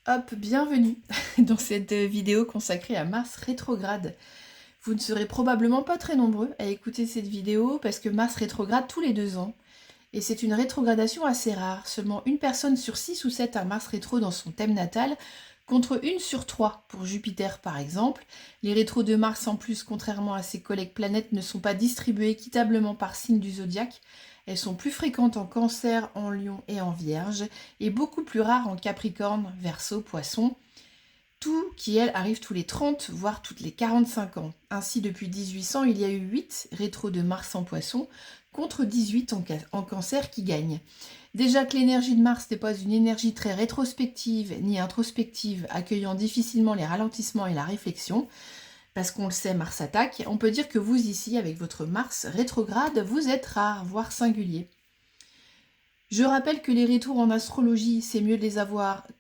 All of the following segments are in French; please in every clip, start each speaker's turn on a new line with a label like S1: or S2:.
S1: Hop, bienvenue dans cette vidéo consacrée à Mars rétrograde. Vous ne serez probablement pas très nombreux à écouter cette vidéo parce que Mars rétrograde tous les 2 ans. Et c'est une rétrogradation assez rare. Seulement une personne sur 6 ou 7 a Mars rétro dans son thème natal, contre 1 sur 3 pour Jupiter par exemple. Les rétros de Mars en plus, contrairement à ses collègues planètes, ne sont pas distribuées équitablement par signe du zodiaque. Elles sont plus fréquentes en Cancer, en Lion et en Vierge, et beaucoup plus rares en Capricorne, Verseau, Poisson. Tout qui, elles, arrive tous les 30, voire toutes les 45 ans. Ainsi, depuis 1800, il y a eu 8 rétros de Mars en Poisson, contre 18 en Cancer qui gagnent. Déjà que l'énergie de Mars n'est pas une énergie très rétrospective ni introspective, accueillant difficilement les ralentissements et la réflexion, parce qu'on le sait, Mars attaque, on peut dire que vous ici, avec votre Mars rétrograde, vous êtes rare, voire singulier. Je rappelle que les retours en astrologie, c'est mieux de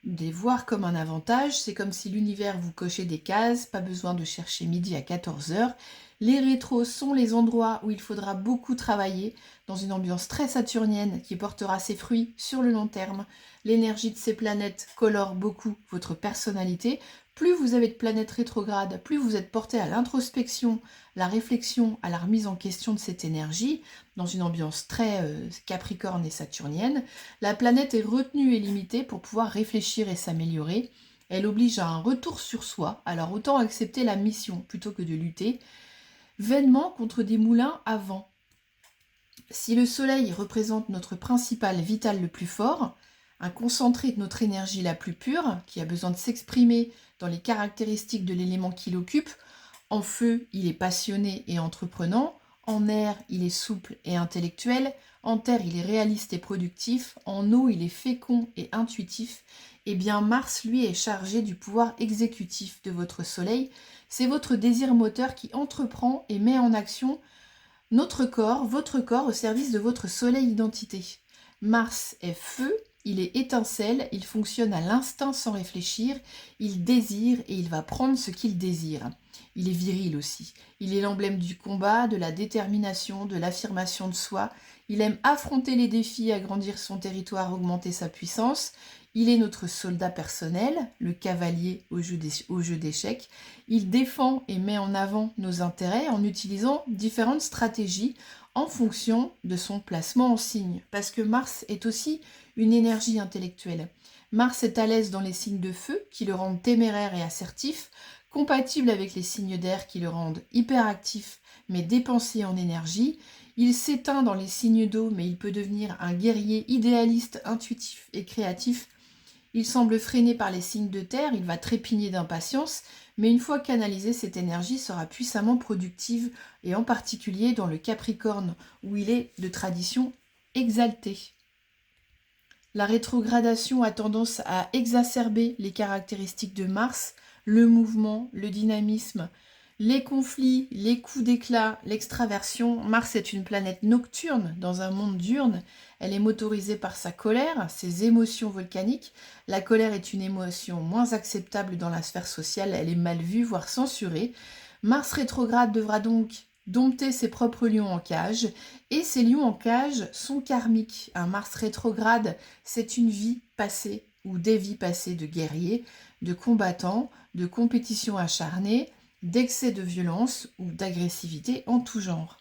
S1: les voir comme un avantage. C'est comme si l'univers vous cochait des cases, pas besoin de chercher midi à 14 heures. Les rétros sont les endroits où il faudra beaucoup travailler, dans une ambiance très saturnienne qui portera ses fruits sur le long terme. L'énergie de ces planètes colore beaucoup votre personnalité. Plus vous avez de planètes rétrogrades, plus vous êtes porté à l'introspection, la réflexion, à la remise en question de cette énergie, dans une ambiance très capricorne et saturnienne. La planète est retenue et limitée pour pouvoir réfléchir et s'améliorer. Elle oblige à un retour sur soi, alors autant accepter la mission plutôt que de lutter vainement contre des moulins à vent. Si le soleil représente notre principal vital le plus fort, un concentré de notre énergie la plus pure, qui a besoin de s'exprimer dans les caractéristiques de l'élément qui l'occupe, en feu, il est passionné et entreprenant, en air, il est souple et intellectuel, en terre, il est réaliste et productif, en eau, il est fécond et intuitif, et bien Mars, lui, est chargé du pouvoir exécutif de votre soleil. C'est votre désir moteur qui entreprend et met en action votre corps au service de votre soleil identité. Mars est feu, il est étincelle, il fonctionne à l'instinct sans réfléchir, il désire et il va prendre ce qu'il désire. Il est viril aussi. Il est l'emblème du combat, de la détermination, de l'affirmation de soi. Il aime affronter les défis, agrandir son territoire, augmenter sa puissance. Il est notre soldat personnel, le cavalier au jeu d'échecs. Il défend et met en avant nos intérêts en utilisant différentes stratégies en fonction de son placement en signe. Parce que Mars est aussi une énergie intellectuelle. Mars est à l'aise dans les signes de feu qui le rendent téméraire et assertif, compatible avec les signes d'air qui le rendent hyperactif mais dépensier en énergie. Il s'éteint dans les signes d'eau mais il peut devenir un guerrier idéaliste, intuitif et créatif. Il semble freiné par les signes de terre, il va trépigner d'impatience, mais une fois canalisée, cette énergie sera puissamment productive, et en particulier dans le Capricorne, où il est de tradition exalté. La rétrogradation a tendance à exacerber les caractéristiques de Mars, le mouvement, le dynamisme, les conflits, les coups d'éclat, l'extraversion. Mars est une planète nocturne dans un monde diurne. Elle est motorisée par sa colère, ses émotions volcaniques. La colère est une émotion moins acceptable dans la sphère sociale. Elle est mal vue, voire censurée. Mars rétrograde devra donc dompter ses propres lions en cage. Et ces lions en cage sont karmiques. Un Mars rétrograde, c'est une vie passée ou des vies passées de guerriers, de combattants, de compétition acharnée, d'excès de violence ou d'agressivité en tout genre.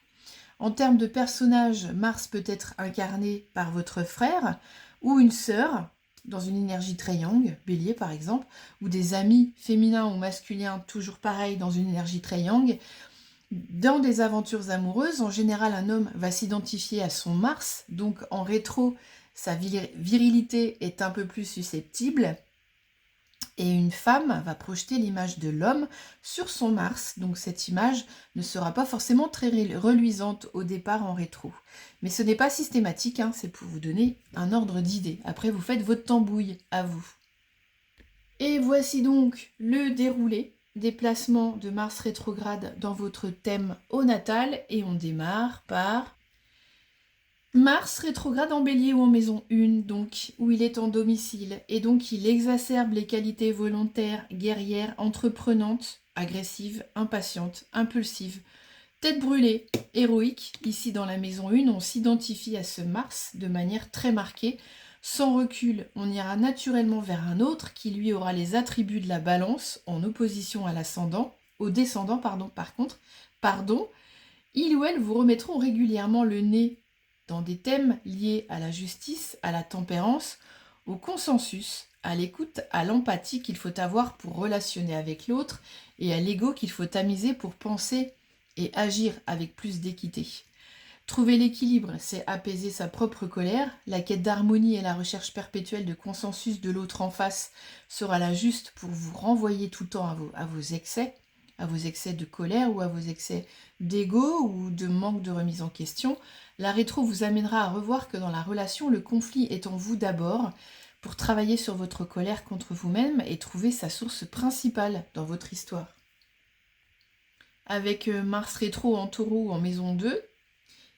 S1: En termes de personnage, Mars peut être incarné par votre frère ou une sœur, dans une énergie très yang, Bélier par exemple, ou des amis féminins ou masculins, toujours pareil, dans une énergie très yang. Dans des aventures amoureuses, en général, un homme va s'identifier à son Mars, donc en rétro, sa virilité est un peu plus susceptible. Et une femme va projeter l'image de l'homme sur son Mars, donc cette image ne sera pas forcément très reluisante au départ en rétro. Mais ce n'est pas systématique, hein, c'est pour vous donner un ordre d'idée. Après, vous faites votre tambouille, à vous. Et voici donc le déroulé des placements de Mars rétrograde dans votre thème au natal, et on démarre par Mars rétrograde en Bélier ou en maison 1, donc où il est en domicile, et donc il exacerbe les qualités volontaires, guerrières, entreprenantes, agressives, impatientes, impulsives, tête brûlée, héroïque. Ici dans la maison 1, on s'identifie à ce Mars de manière très marquée, Sans recul, on ira naturellement vers un autre qui lui aura les attributs de la balance en opposition à l'ascendant, au descendant, pardon, ils ou elles vous remettront régulièrement le nez dans des thèmes liés à la justice, à la tempérance, au consensus, à l'écoute, à l'empathie qu'il faut avoir pour relationner avec l'autre et à l'ego qu'il faut tamiser pour penser et agir avec plus d'équité. Trouver l'équilibre, c'est apaiser sa propre colère. La quête d'harmonie et la recherche perpétuelle de consensus de l'autre en face sera la juste pour vous renvoyer tout le temps à vos excès de colère ou à vos excès d'ego ou de manque de remise en question. La rétro vous amènera à revoir que dans la relation, le conflit est en vous d'abord pour travailler sur votre colère contre vous-même et trouver sa source principale dans votre histoire. Avec Mars rétro en taureau en maison 2,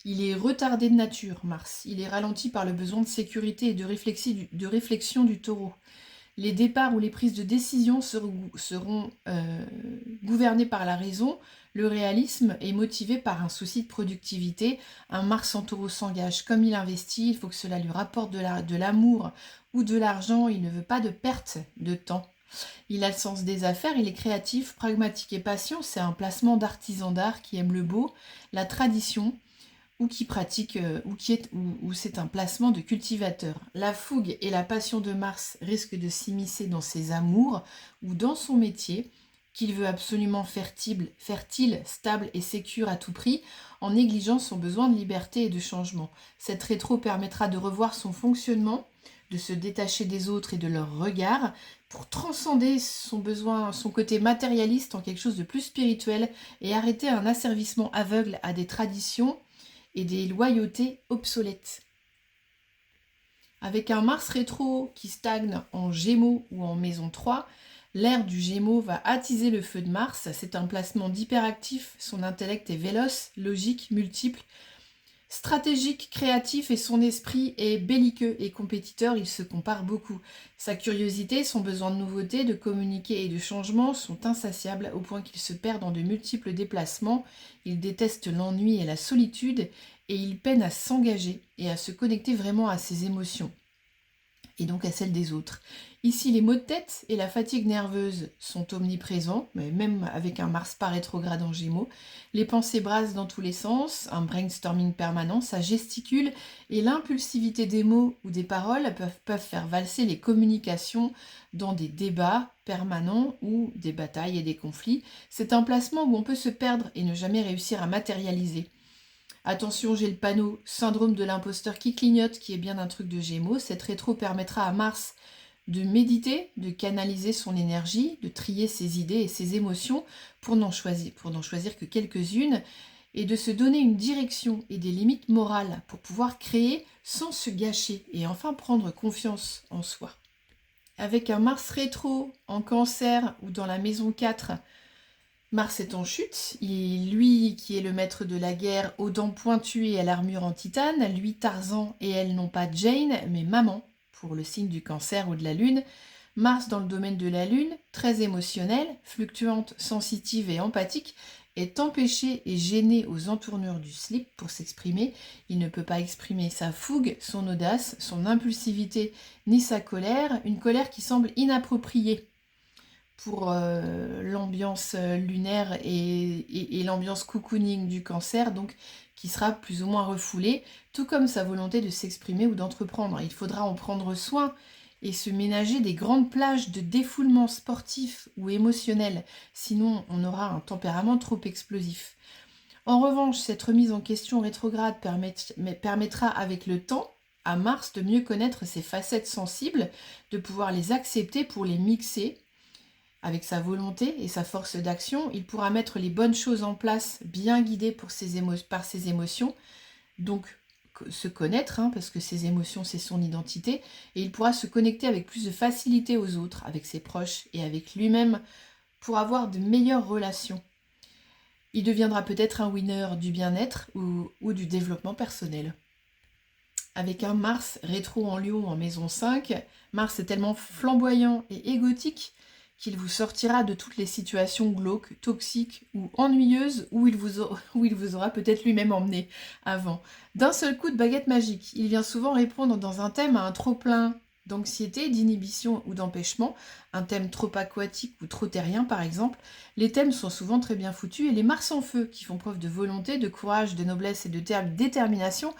S1: il est retardé de nature, Mars. Il est ralenti par le besoin de sécurité et de réflexion du taureau. Les départs ou les prises de décision seront gouvernés par la raison. Le réalisme est motivé par un souci de productivité. Un Mars en taureau s'engage comme il investit. Il faut que cela lui rapporte de l'amour ou de l'argent. Il ne veut pas de perte de temps. Il a le sens des affaires. Il est créatif, pragmatique et patient. C'est un placement d'artisan d'art qui aime le beau, la tradition, ou qui pratique, ou c'est un placement de cultivateur. La fougue et la passion de Mars risquent de s'immiscer dans ses amours ou dans son métier, qu'il veut absolument fertile, stable et sécure à tout prix, en négligeant son besoin de liberté et de changement. Cette rétro permettra de revoir son fonctionnement, de se détacher des autres et de leur regard, pour transcender son côté matérialiste en quelque chose de plus spirituel et arrêter un asservissement aveugle à des traditions et des loyautés obsolètes. Avec un Mars rétro qui stagne en Gémeaux ou en maison 3, l'ère du Gémeaux va attiser le feu de Mars. C'est un placement d'hyperactif, son intellect est véloce, logique, multiple, stratégique, créatif et son esprit est belliqueux et compétiteur, il se compare beaucoup. Sa curiosité, son besoin de nouveauté, de communiquer et de changement sont insatiables au point qu'il se perd dans de multiples déplacements. Il déteste l'ennui et la solitude et il peine à s'engager et à se connecter vraiment à ses émotions et donc à celles des autres. Ici, les maux de tête et la fatigue nerveuse sont omniprésents, mais même avec un Mars pas rétrograde en Gémeaux. Les pensées brassent dans tous les sens, un brainstorming permanent, ça gesticule, et l'impulsivité des mots ou des paroles peuvent faire valser les communications dans des débats permanents ou des batailles et des conflits. C'est un placement où on peut se perdre et ne jamais réussir à matérialiser. Attention, j'ai le panneau syndrome de l'imposteur qui clignote, qui est bien un truc de Gémeaux. Cette rétro permettra à Mars de méditer, de canaliser son énergie, de trier ses idées et ses émotions pour n'en choisir que quelques-unes et de se donner une direction et des limites morales pour pouvoir créer sans se gâcher et enfin prendre confiance en soi. Avec un Mars rétro en Cancer ou dans la maison 4, Mars est en chute, lui qui est le maître de la guerre aux dents pointues et à l'armure en titane, lui Tarzan et elle non pas Jane, mais maman, pour le signe du Cancer ou de la Lune. Mars dans le domaine de la Lune, très émotionnelle, fluctuante, sensitive et empathique, est empêché et gêné aux entournures du slip pour s'exprimer. Il ne peut pas exprimer sa fougue, son audace, son impulsivité ni sa colère, une colère qui semble inappropriée pour l'ambiance lunaire et l'ambiance cocooning du Cancer, donc qui sera plus ou moins refoulée, tout comme sa volonté de s'exprimer ou d'entreprendre. Il faudra en prendre soin et se ménager des grandes plages de défoulement sportif ou émotionnel, sinon on aura un tempérament trop explosif. En revanche, cette remise en question rétrograde permettra avec le temps à Mars de mieux connaître ses facettes sensibles, de pouvoir les accepter pour les mixer. Avec sa volonté et sa force d'action, il pourra mettre les bonnes choses en place, bien guidé par ses émotions, donc se connaître, parce que ses émotions, c'est son identité, et il pourra se connecter avec plus de facilité aux autres, avec ses proches et avec lui-même, pour avoir de meilleures relations. Il deviendra peut-être un winner du bien-être ou du développement personnel. Avec un Mars rétro en Lion en maison 5, Mars est tellement flamboyant et égotique qu'il vous sortira de toutes les situations glauques, toxiques ou ennuyeuses où il vous aura peut-être lui-même emmené avant. D'un seul coup de baguette magique, il vient souvent répondre dans un thème à un trop-plein d'anxiété, d'inhibition ou d'empêchement, un thème trop aquatique ou trop terrien par exemple. Les thèmes sont souvent très bien foutus et les Mars en feu, qui font preuve de volonté, de courage, de noblesse et de détermination,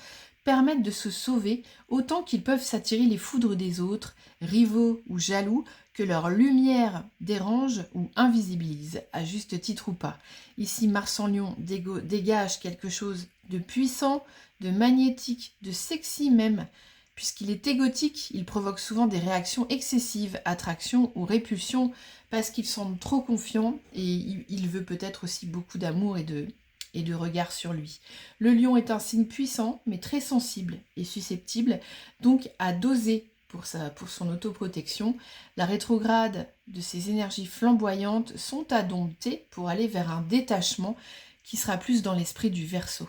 S1: permettent de se sauver autant qu'ils peuvent s'attirer les foudres des autres, rivaux ou jaloux, que leur lumière dérange ou invisibilise, à juste titre ou pas. Ici, Mars en Lion dégage quelque chose de puissant, de magnétique, de sexy même. Puisqu'il est égotique, il provoque souvent des réactions excessives, attraction ou répulsion, parce qu'il semble trop confiant et il veut peut-être aussi beaucoup d'amour et de regard sur lui. Le lion est un signe puissant, mais très sensible et susceptible, donc à doser pour son autoprotection. La rétrograde de ces énergies flamboyantes sont à dompter pour aller vers un détachement qui sera plus dans l'esprit du Verseau,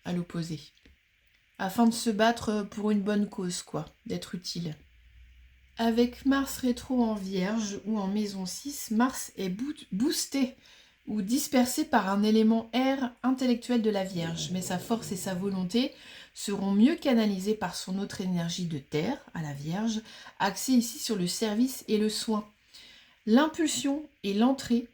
S1: à l'opposé. Afin de se battre pour une bonne cause, quoi, d'être utile. Avec Mars rétro en Vierge ou en maison 6, Mars est boosté ou dispersé par un élément air intellectuel de la Vierge, mais sa force et sa volonté seront mieux canalisées par son autre énergie de terre, à la Vierge, axée ici sur le service et le soin. L'impulsion et l'entrée,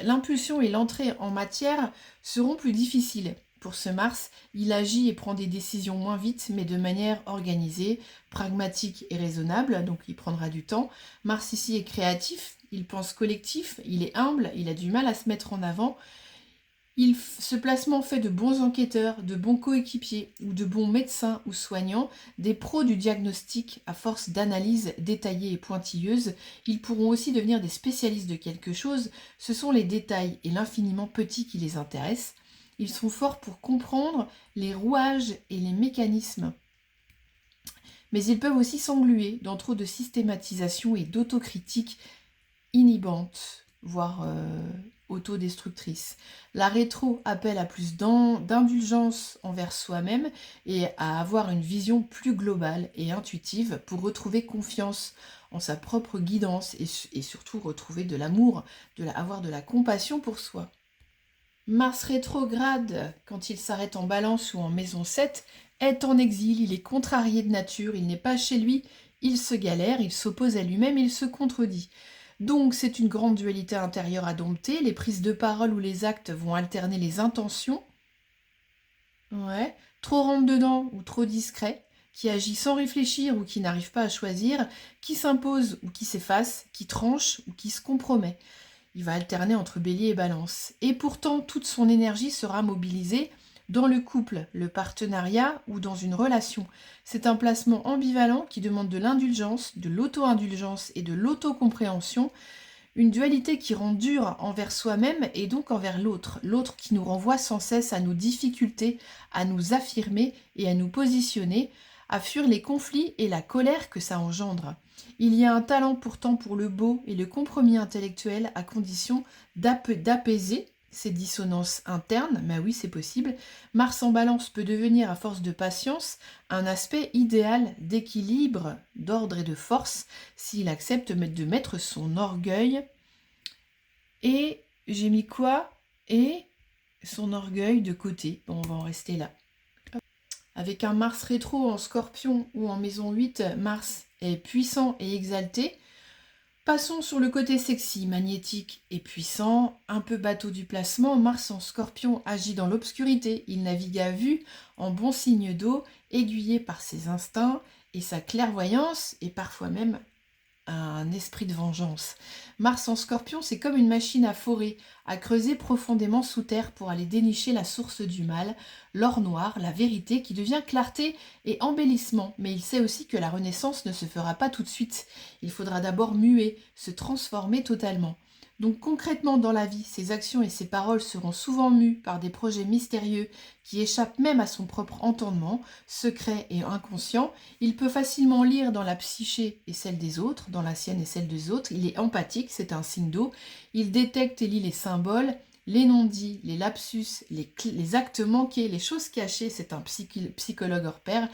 S1: l'impulsion et l'entrée en matière seront plus difficiles. Pour ce Mars, il agit et prend des décisions moins vite, mais de manière organisée, pragmatique et raisonnable, donc il prendra du temps. Mars ici est créatif, il pense collectif, il est humble, il a du mal à se mettre en avant. Ce placement fait de bons enquêteurs, de bons coéquipiers ou de bons médecins ou soignants, des pros du diagnostic à force d'analyses détaillées et pointilleuses. Ils pourront aussi devenir des spécialistes de quelque chose. Ce sont les détails et l'infiniment petit qui les intéressent. Ils sont forts pour comprendre les rouages et les mécanismes. Mais ils peuvent aussi s'engluer dans trop de systématisation et d'autocritique inhibante, voire autodestructrice. La rétro appelle à plus d'indulgence envers soi-même et à avoir une vision plus globale et intuitive pour retrouver confiance en sa propre guidance et surtout retrouver de l'amour, avoir de la compassion pour soi. Mars rétrograde, quand il s'arrête en Balance ou en maison 7, est en exil, il est contrarié de nature, il n'est pas chez lui, il se galère, il s'oppose à lui-même, il se contredit. Donc c'est une grande dualité intérieure à dompter, les prises de parole ou les actes vont alterner les intentions. Ouais. Trop rentre-dedans ou trop discret, qui agit sans réfléchir ou qui n'arrive pas à choisir, qui s'impose ou qui s'efface, qui tranche ou qui se compromet. Il va alterner entre Bélier et Balance. Et pourtant, toute son énergie sera mobilisée dans le couple, le partenariat ou dans une relation. C'est un placement ambivalent qui demande de l'indulgence, de l'auto-indulgence et de l'autocompréhension. Une dualité qui rend dur envers soi-même et donc envers l'autre. L'autre qui nous renvoie sans cesse à nos difficultés, à nous affirmer et à nous positionner, à fuir les conflits et la colère que ça engendre. Il y a un talent pourtant pour le beau et le compromis intellectuel à condition d'apaiser ces dissonances internes, mais oui c'est possible. Mars en Balance peut devenir à force de patience un aspect idéal d'équilibre, d'ordre et de force s'il accepte de mettre son orgueil et j'ai mis quoi et son orgueil de côté. Bon, on va en rester là. Avec un Mars rétro en Scorpion ou en maison 8, Mars est puissant et exalté. Passons sur le côté sexy, magnétique et puissant, un peu bateau du placement. Mars en Scorpion agit dans l'obscurité, il navigue à vue, en bon signe d'eau, aiguillé par ses instincts et sa clairvoyance, et parfois même un esprit de vengeance. Mars en Scorpion, c'est comme une machine à forer, à creuser profondément sous terre pour aller dénicher la source du mal, l'or noir, la vérité qui devient clarté et embellissement. Mais il sait aussi que la renaissance ne se fera pas tout de suite. Il faudra d'abord muer, se transformer totalement. Donc concrètement dans la vie, ses actions et ses paroles seront souvent mues par des projets mystérieux qui échappent même à son propre entendement, secret et inconscient. Il peut facilement lire dans la psyché et celle des autres, dans la sienne et celle des autres. Il est empathique, c'est un signe d'eau. Il détecte et lit les symboles, les non-dits, les lapsus, les actes manqués, les choses cachées. C'est un psychologue hors pair.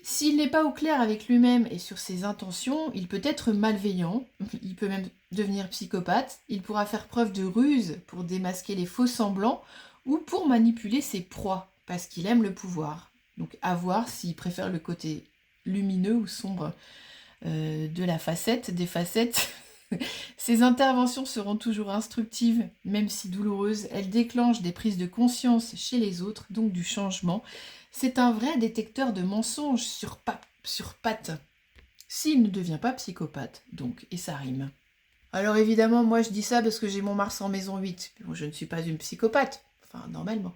S1: S'il n'est pas au clair avec lui-même et sur ses intentions, il peut être malveillant, il peut même devenir psychopathe, il pourra faire preuve de ruse pour démasquer les faux semblants ou pour manipuler ses proies, parce qu'il aime le pouvoir. Donc à voir s'il préfère le côté lumineux ou sombre de la facette, des facettes. Ces interventions seront toujours instructives, même si douloureuses. Elles déclenchent des prises de conscience chez les autres, donc du changement. C'est un vrai détecteur de mensonges sur pattes. S'il ne devient pas psychopathe, donc, et ça rime. Alors évidemment, moi je dis ça parce que j'ai mon Mars en maison 8. Bon, je ne suis pas une psychopathe, enfin normalement.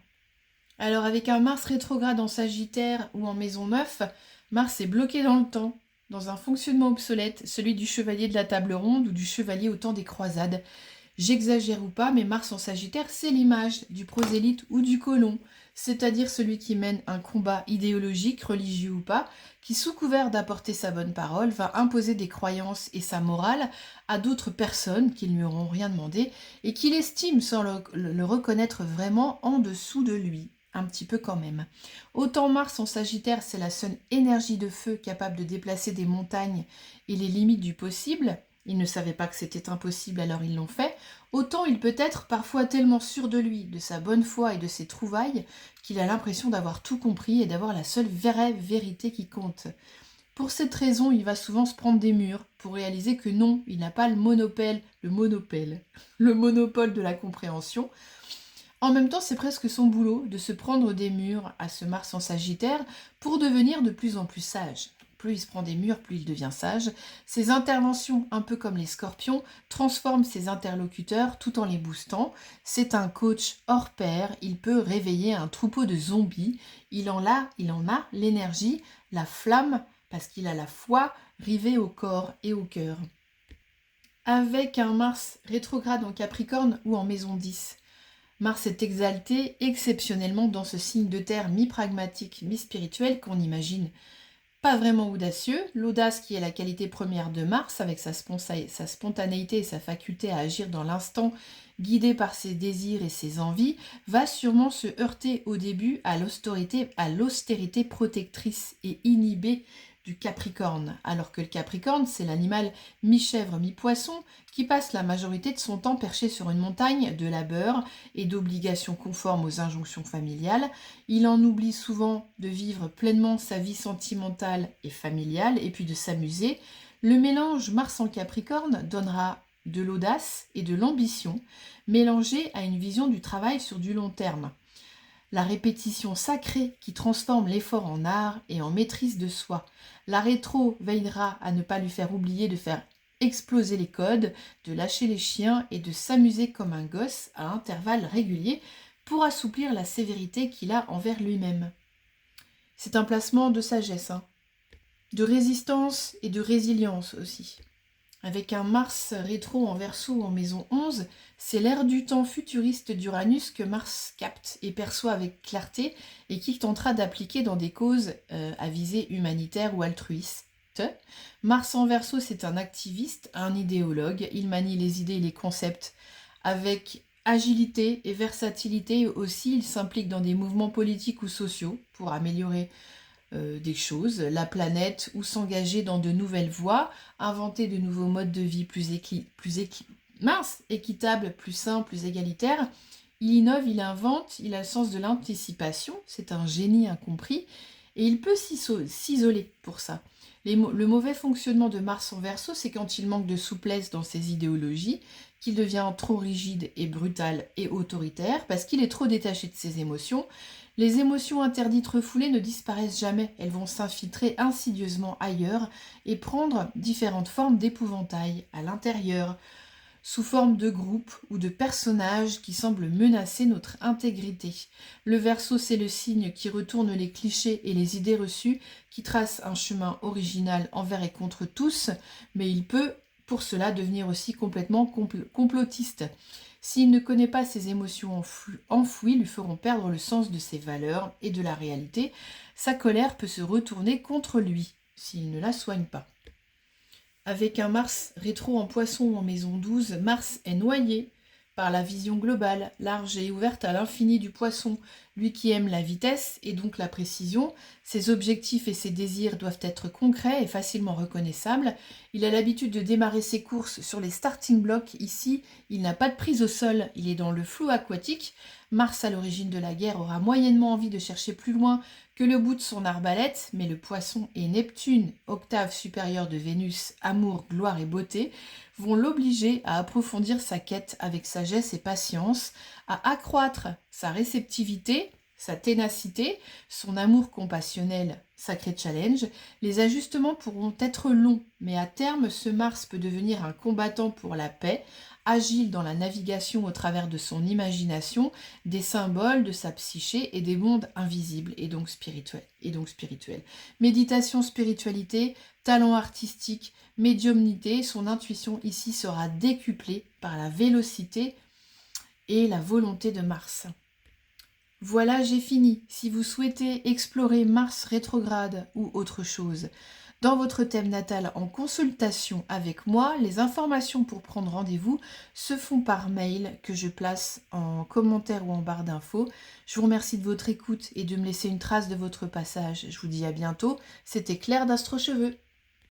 S1: Alors avec un Mars rétrograde en Sagittaire ou en maison 9, Mars est bloqué dans le temps, dans un fonctionnement obsolète, celui du chevalier de la table ronde ou du chevalier au temps des croisades. J'exagère ou pas, mais Mars en Sagittaire, c'est l'image du prosélyte ou du colon, c'est-à-dire celui qui mène un combat idéologique, religieux ou pas, qui sous couvert d'apporter sa bonne parole, va imposer des croyances et sa morale à d'autres personnes qui ne lui auront rien demandé et qu'il estime sans le reconnaître vraiment en dessous de lui. Un petit peu quand même. Autant Mars en Sagittaire, c'est la seule énergie de feu capable de déplacer des montagnes et les limites du possible. Ils ne savaient pas que c'était impossible, alors ils l'ont fait. Autant il peut être parfois tellement sûr de lui, de sa bonne foi et de ses trouvailles, qu'il a l'impression d'avoir tout compris et d'avoir la seule vraie vérité qui compte. Pour cette raison, il va souvent se prendre des murs pour réaliser que non, il n'a pas le monopole de la compréhension. En même temps, c'est presque son boulot de se prendre des murs à ce Mars en Sagittaire pour devenir de plus en plus sage. Plus il se prend des murs, plus il devient sage. Ses interventions, un peu comme les scorpions, transforment ses interlocuteurs tout en les boostant. C'est un coach hors pair, il peut réveiller un troupeau de zombies. Il en a l'énergie, la flamme, parce qu'il a la foi rivée au corps et au cœur. Avec un Mars rétrograde en Capricorne ou en maison 10, Mars est exalté exceptionnellement dans ce signe de terre mi-pragmatique, mi-spirituel qu'on imagine pas vraiment audacieux. L'audace qui est la qualité première de Mars avec sa spontanéité et sa faculté à agir dans l'instant, guidé par ses désirs et ses envies, va sûrement se heurter au début à l'austérité protectrice et inhibée du Capricorne, alors que le Capricorne, c'est l'animal mi-chèvre, mi-poisson, qui passe la majorité de son temps perché sur une montagne de labeur et d'obligations conformes aux injonctions familiales. Il en oublie souvent de vivre pleinement sa vie sentimentale et familiale, et puis de s'amuser. Le mélange Mars en Capricorne donnera de l'audace et de l'ambition, mélangée à une vision du travail sur du long terme. La répétition sacrée qui transforme l'effort en art et en maîtrise de soi. La rétro veillera à ne pas lui faire oublier de faire exploser les codes, de lâcher les chiens et de s'amuser comme un gosse à intervalles réguliers pour assouplir la sévérité qu'il a envers lui-même. C'est un placement de sagesse, de résistance et de résilience aussi. Avec un Mars rétro en Verseau en maison 11, c'est l'ère du temps futuriste d'Uranus que Mars capte et perçoit avec clarté et qu'il tentera d'appliquer dans des causes à visée humanitaire ou altruiste. Mars en Verseau, c'est un activiste, un idéologue. Il manie les idées et les concepts avec agilité et versatilité aussi. Il s'implique dans des mouvements politiques ou sociaux pour améliorer des choses, la planète, ou s'engager dans de nouvelles voies, inventer de nouveaux modes de vie plus équitables, plus simples, plus égalitaires. Il innove, il invente, il a le sens de l'anticipation, c'est un génie incompris, et il peut s'isoler pour ça. Le mauvais fonctionnement de Mars en Verseau, c'est quand il manque de souplesse dans ses idéologies, qu'il devient trop rigide et brutal et autoritaire, parce qu'il est trop détaché de ses émotions. Les émotions interdites refoulées ne disparaissent jamais, elles vont s'infiltrer insidieusement ailleurs et prendre différentes formes d'épouvantail à l'intérieur, sous forme de groupes ou de personnages qui semblent menacer notre intégrité. Le Verseau, c'est le signe qui retourne les clichés et les idées reçues, qui trace un chemin original envers et contre tous, mais il peut pour cela devenir aussi complètement complotiste. S'il ne connaît pas ses émotions enfouies, lui feront perdre le sens de ses valeurs et de la réalité. Sa colère peut se retourner contre lui s'il ne la soigne pas. Avec un Mars rétro en Poisson ou en maison 12, Mars est noyé par la vision globale, large et ouverte à l'infini du poisson. Lui qui aime la vitesse et donc la précision, ses objectifs et ses désirs doivent être concrets et facilement reconnaissables. Il a l'habitude de démarrer ses courses sur les starting blocks. Ici, il n'a pas de prise au sol, il est dans le flou aquatique. Mars, à l'origine de la guerre, aura moyennement envie de chercher plus loin que le bout de son arbalète, mais le poisson et Neptune, octave supérieure de Vénus, amour, gloire et beauté, vont l'obliger à approfondir sa quête avec sagesse et patience, à accroître sa réceptivité, sa ténacité, son amour compassionnel, sacré challenge. Les ajustements pourront être longs, mais à terme, ce Mars peut devenir un combattant pour la paix, agile dans la navigation au travers de son imagination, des symboles, de sa psyché et des mondes invisibles et donc spirituels. Méditation, spiritualité, talent artistique, médiumnité, son intuition ici sera décuplée par la vélocité et la volonté de Mars. Voilà, j'ai fini. Si vous souhaitez explorer Mars rétrograde ou autre chose dans votre thème natal en consultation avec moi, les informations pour prendre rendez-vous se font par mail que je place en commentaire ou en barre d'infos. Je vous remercie de votre écoute et de me laisser une trace de votre passage. Je vous dis à bientôt. C'était Claire d'Astro Cheveux.